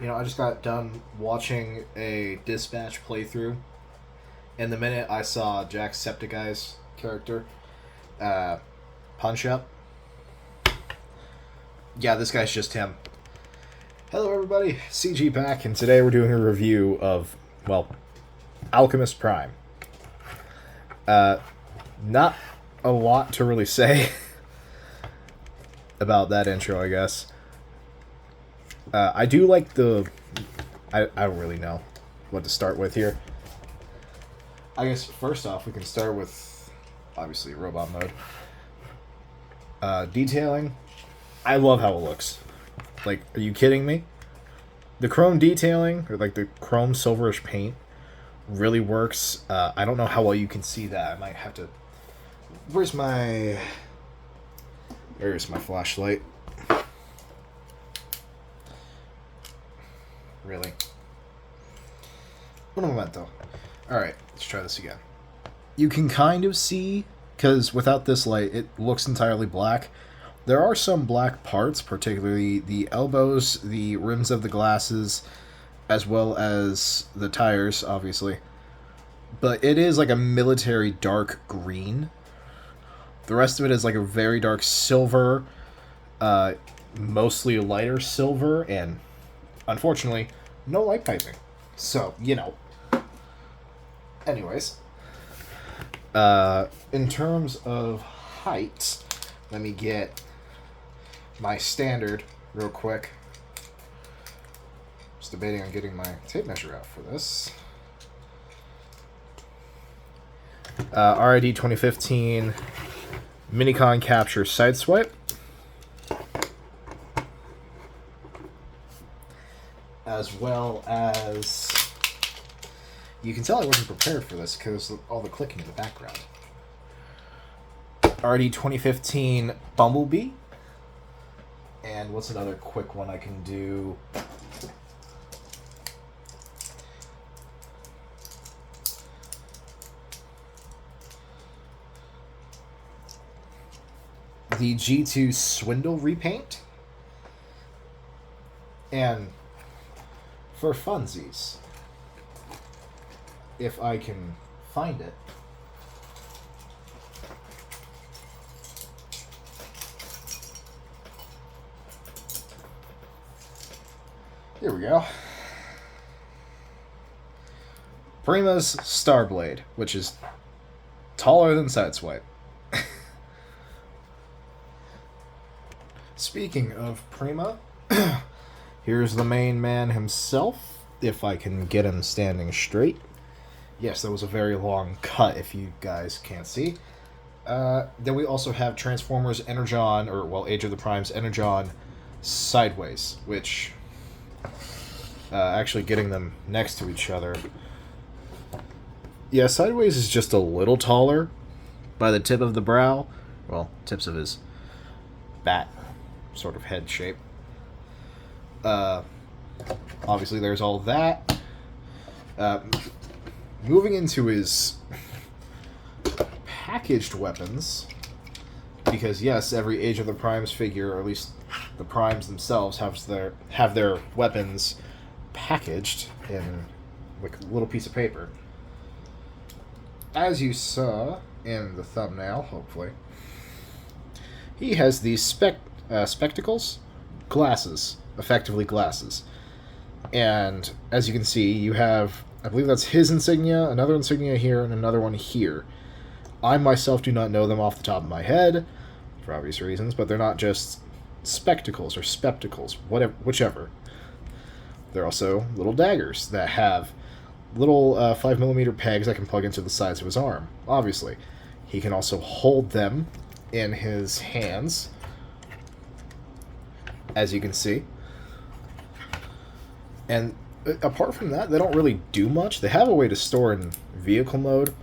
I just got done watching a Dispatch playthrough, and the minute I saw Jacksepticeye's character, uh, Punch Up, yeah, this guy's just him. Hello, everybody. CG back, and today we're doing a review of, well, Alchemist Prime. Not a lot to really say about that intro, I guess. I do like the... I don't really know what to start with here. I guess, first off, we can start with, obviously, robot mode. Detailing. I love how it looks. Like, are you kidding me? The chrome detailing, or like the chrome silverish paint, really works. I don't know how well you can see that. I might have to... Where's my flashlight? Really? Un momento. Alright, let's try this again. You can kind of see, because without this light, it looks entirely black. There are some black parts, particularly the elbows, the rims of the glasses, as well as the tires, obviously. But it is like a military dark green. The rest of it is like a very dark silver, mostly lighter silver, and unfortunately, no light piping. So, Anyways. In terms of height, let me get my standard real quick. Just debating on getting my tape measure out for this. RID 2015 Minicon Capture Sideswipe. As well as... You can tell I wasn't prepared for this because all the clicking in the background. RD 2015 Bumblebee. And what's another quick one I can do? The G2 Swindle repaint. And for funsies, if I can find it, here we go. Prima's Starblade, which is taller than Sideswipe. Speaking of Prima, here's the main man himself, if I can get him standing straight. Yes, that was a very long cut, if you guys can't see. Then we also have Transformers Energon, or, well, Age of the Primes Energon Sideways, which... actually getting them next to each other. Yeah, Sideways is just a little taller by the tip of the brow. Well, tips of his bat sort of head shape. Obviously there's all that. Moving into his packaged weapons, because yes, every Age of the Primes figure, or at least the Primes themselves, have their weapons packaged in like a little piece of paper. As you saw in the thumbnail, hopefully, he has these spectacles, glasses, effectively glasses. And as you can see, you have, I believe that's his insignia, another insignia here, and another one here. I myself do not know them off the top of my head, for obvious reasons, but they're not just spectacles or spectacles, whatever, whichever. They're also little daggers that have little 5mm pegs that can plug into the sides of his arm, obviously. He can also hold them in his hands, as you can see. And apart from that, they don't really do much. They have a way to store in vehicle mode,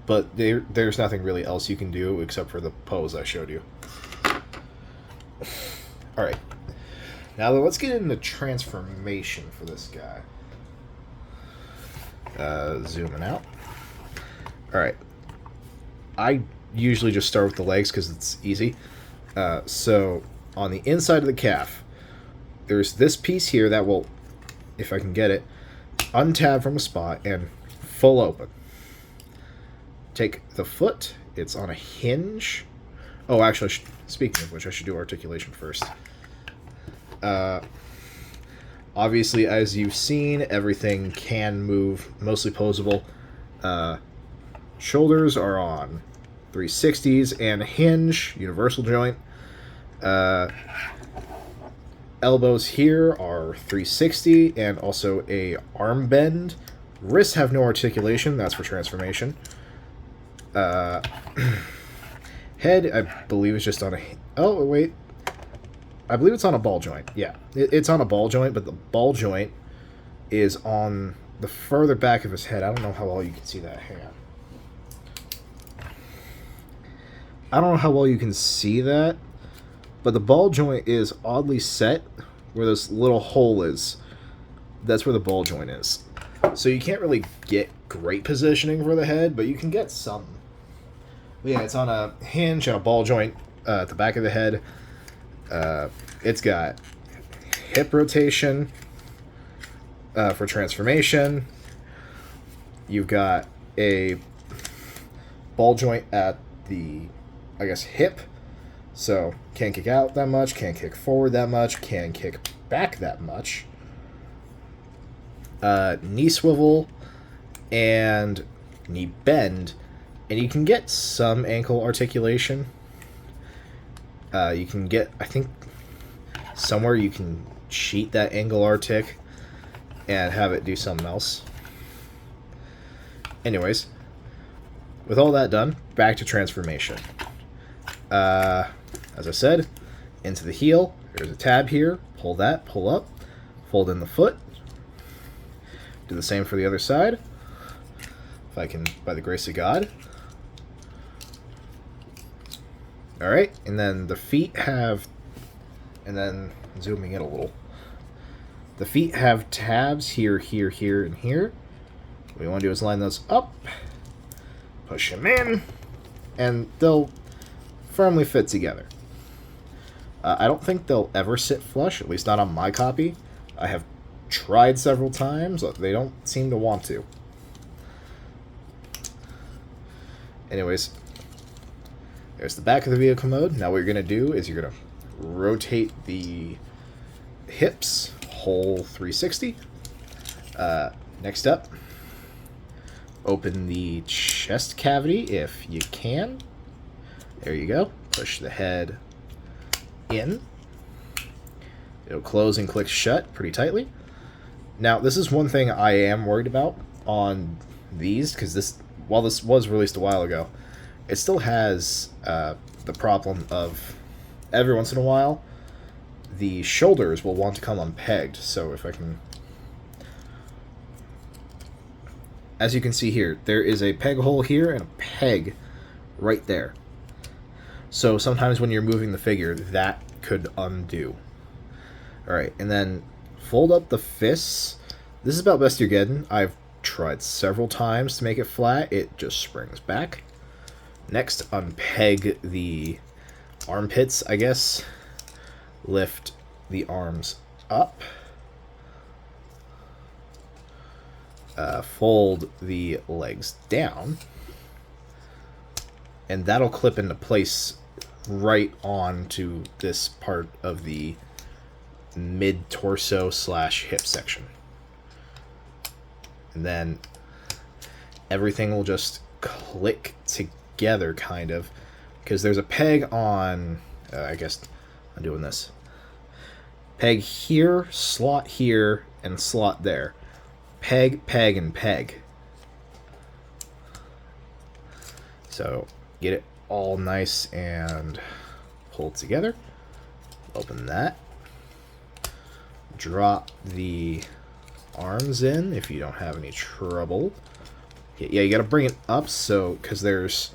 but there's nothing really else you can do except for the pose I showed you. Alright. Now let's get into transformation for this guy. Zooming out. Alright. I usually just start with the legs because it's easy. So on the inside of the calf, there's this piece here that will if I can get it, untab from a spot and full open. Take the foot. It's on a hinge. Oh, actually, speaking of which, I should do articulation first. Obviously, as you've seen, everything can move, mostly posable. Shoulders are on 360s and hinge, universal joint. Elbows here are 360 and also a arm bend. Wrists have no articulation, that's for transformation. Head, I believe, is just on a... Oh, wait. I believe it's on a ball joint. Yeah, it's on a ball joint, but the ball joint is on the further back of his head. I don't know how well you can see that. Hang on. I don't know how well you can see that, but the ball joint is oddly set where this little hole is. That's where the ball joint is. So you can't really get great positioning for the head, but you can get some. But yeah, it's on a hinge and a ball joint at the back of the head. It's got hip rotation for transformation. You've got a ball joint at the, I guess, hip. So can't kick out that much, can't kick forward that much, can't kick back that much. Knee swivel and knee bend. And you can get some ankle articulation. You can get, I think, somewhere you can cheat that angle artic and have it do something else. Anyways, with all that done, back to transformation. As I said, into the heel. There's a tab here. Pull that, pull up, fold in the foot. Do the same for the other side. If I can, by the grace of God. Alright, and then the feet have, and then zooming in a little, the feet have tabs here, here, here, and here. What we want to do is line those up, push them in, and they'll firmly fit together. I don't think they'll ever sit flush, at least not on my copy. I have tried several times, but they don't seem to want to. Anyways, there's the back of the vehicle mode. Now what you're going to do is you're going to rotate the hips, whole 360. Next up, open the chest cavity if you can. There you go. Push the head in. It'll close and click shut pretty tightly. Now, this is one thing I am worried about on these, because while this was released a while ago, it still has the problem of every once in a while the shoulders will want to come unpegged. So if I can, as you can see here, there is a peg hole here and a peg right there. So sometimes when you're moving the figure, that could undo. Alright, and then fold up the fists. This is about best you're getting. I've tried several times to make it flat. It just springs back. Next, unpeg the armpits, I guess. Lift the arms up. Fold the legs down. And that'll clip into place right onto this part of the mid-torso / hip section. And then everything will just click together, kind of, because there's a peg on, I guess I'm doing this. Peg here, slot here, and slot there. Peg, peg, and peg. So get it all nice and pulled together. Open that. Drop the arms in if you don't have any trouble. Yeah, you gotta bring it up, so because there's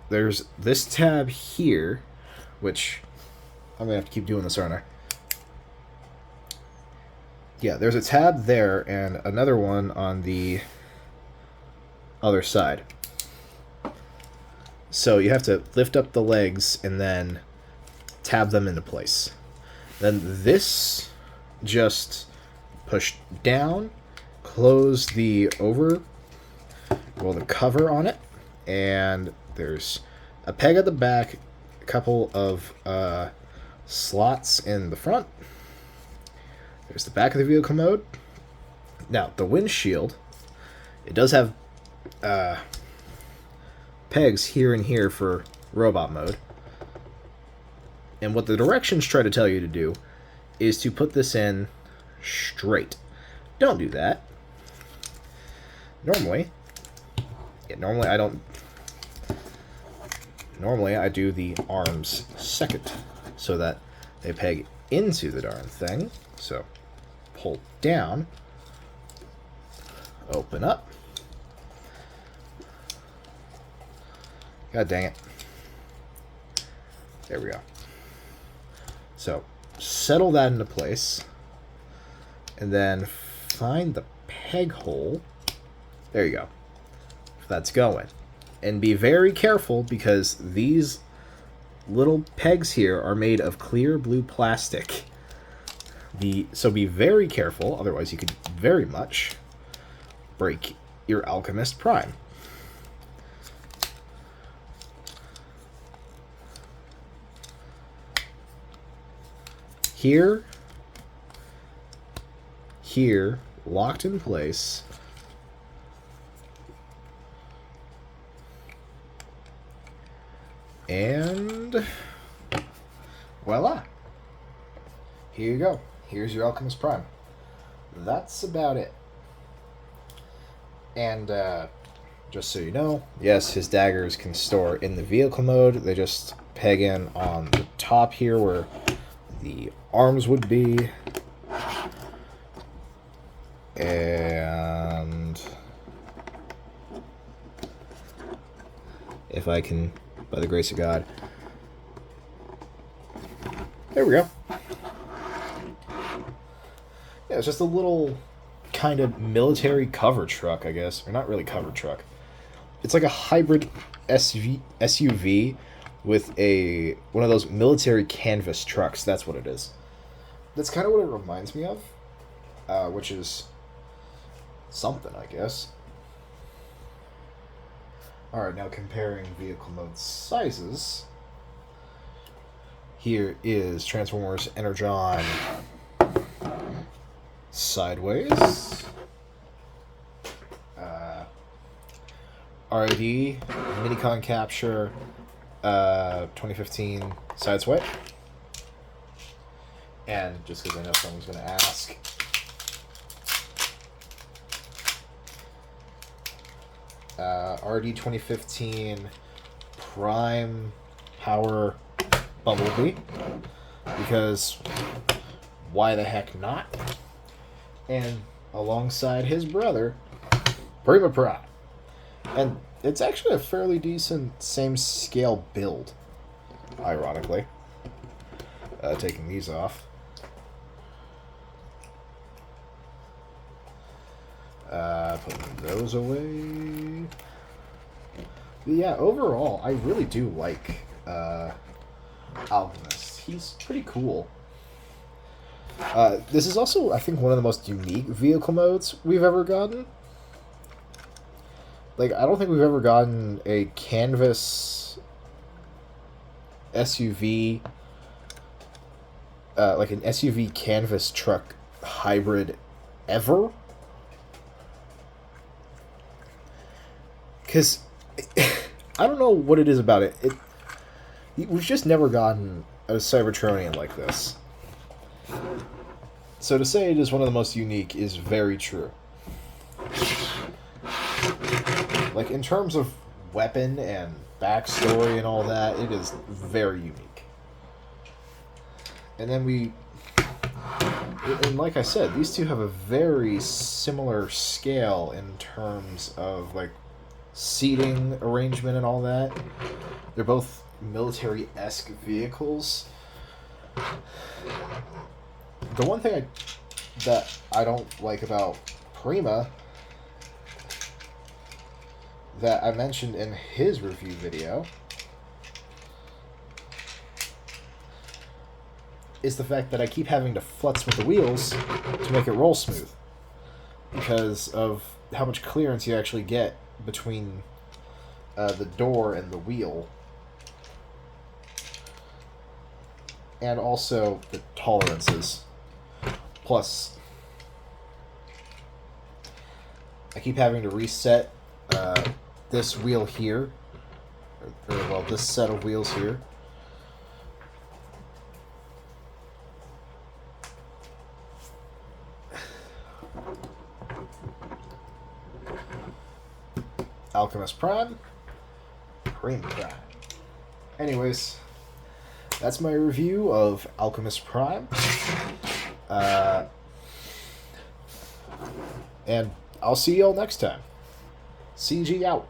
this tab here, which I'm gonna have to keep doing this, aren't I? Yeah, there's a tab there and another one on the other side. So you have to lift up the legs and then tab them into place. Then this just push down, close the cover on it, and there's a peg at the back, a couple of slots in the front. There's the back of the vehicle mode. Now, the windshield, it does have pegs here and here for robot mode. And what the directions try to tell you to do is to put this in straight. Don't do that. Normally I do the arms second so that they peg into the darn thing. So pull down, open up. God dang it. There we go. So settle that into place, and then find the peg hole. There you go. That's going. And be very careful, because these little pegs here are made of clear blue plastic. So be very careful, otherwise you could very much break your Alchemist Prime. Here, locked in place. And voila. Here you go. Here's your Alchemist Prime. That's about it. And just so you know, yes, his daggers can store in the vehicle mode. They just peg in on the top here where the arms would be. And if I can, by the grace of God, there we go. Yeah, it's just a little kind of military cover truck, I guess. Or not really cover truck. It's like a hybrid SUV with one of those military canvas trucks. That's what it is. That's kind of what it reminds me of, which is something, I guess. Alright, now comparing vehicle mode sizes. Here is Transformers Energon sideways. RAD Minicon Capture 2015 side swipe. And just because I know someone's going to ask, RD 2015 Prime Power Bumblebee, because why the heck not? And alongside his brother, Prima Prime. And it's actually a fairly decent same scale build, ironically. Taking these off. Putting those away. But yeah, overall, I really do like Alchemist. He's pretty cool. This is also, I think, one of the most unique vehicle modes we've ever gotten. Like, I don't think we've ever gotten a canvas SUV, like an SUV canvas truck hybrid ever. Because I don't know what it is about it. We've just never gotten a Cybertronian like this. So to say it is one of the most unique is very true. Like, in terms of weapon and backstory and all that, it is very unique. And then and like I said, these two have a very similar scale in terms of, like, seating arrangement and all that. They're both military-esque vehicles. The one thing that I don't like about Prima, that I mentioned in his review video, is the fact that I keep having to futz with the wheels to make it roll smooth, because of how much clearance you actually get between the door and the wheel, and also the tolerances. Plus, I keep having to reset this wheel here, or well, this set of wheels here. Alchemist Prime, Prime. Anyways, that's my review of Alchemist Prime. And I'll see y'all next time. CG out.